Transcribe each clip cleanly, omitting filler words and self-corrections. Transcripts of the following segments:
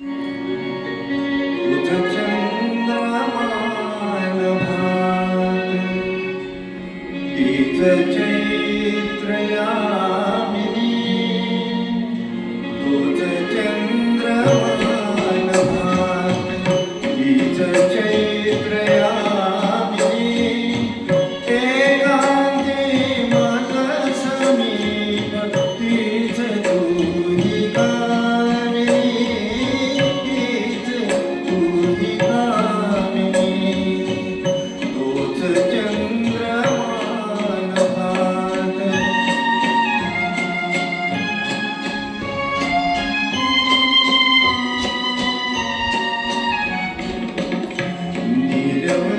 तुझ चंद्रमान भात तीच चैत्र यामिनी तुझ चंद्रमान भात तीच चैत्र यामिनी एकांती मज समीप तीच तुही कामिनी तीच तुही कामिनी तोच चंद्रमान भात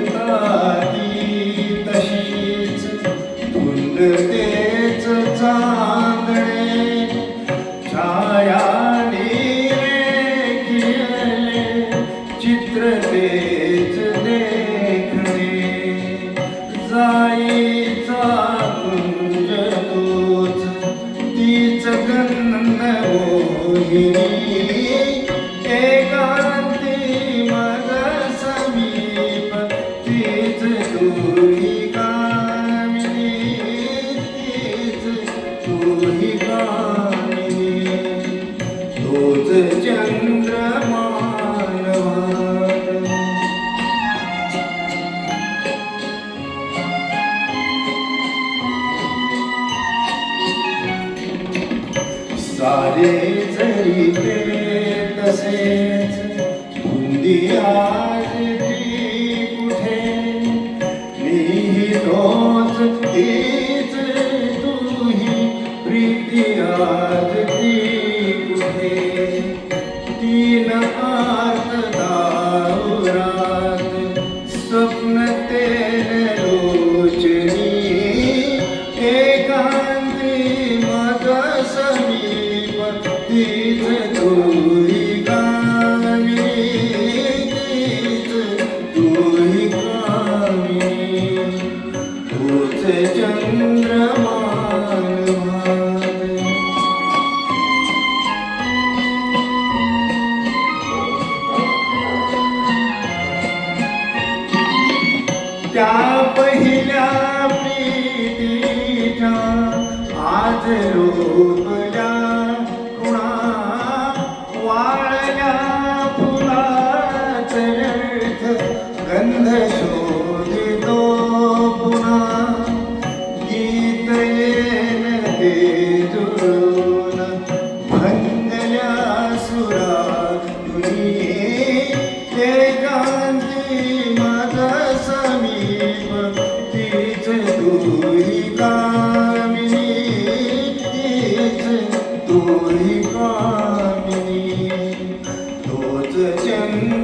नीरवताती तशीच धुंदतेच चांदणे छाया निरेखिले चित्र तेच देखणे जाईचा कुंज तोच तीच गंध मोहिनी एकांती मज समीप तीच तुही कामिनी तीच तुही कामिनी तोच चंद्रमान भात सारे जरी ते तसेच बुंदी आज ती कुठे मीही तोच तीच तुही प्रीती आज ती कुठे तीन आत दारुरात स्वप्न तेन लोचनी एकांती मज समीप तीच तुही कामिनी तीच तुही कामिनी तोच चंद्रमान भात त्या पहिल्या प्रीतीच्या आज रोपल्या कुणा वाळल्या फुलाच व्यर्थ गंध शोधितो पुन्हा गीत येन ते जुळून भंगल्या सुरा तुनी एकांती मज समीप तीच तुही कामिनी तीच तुही कामिनी तोच चंद्र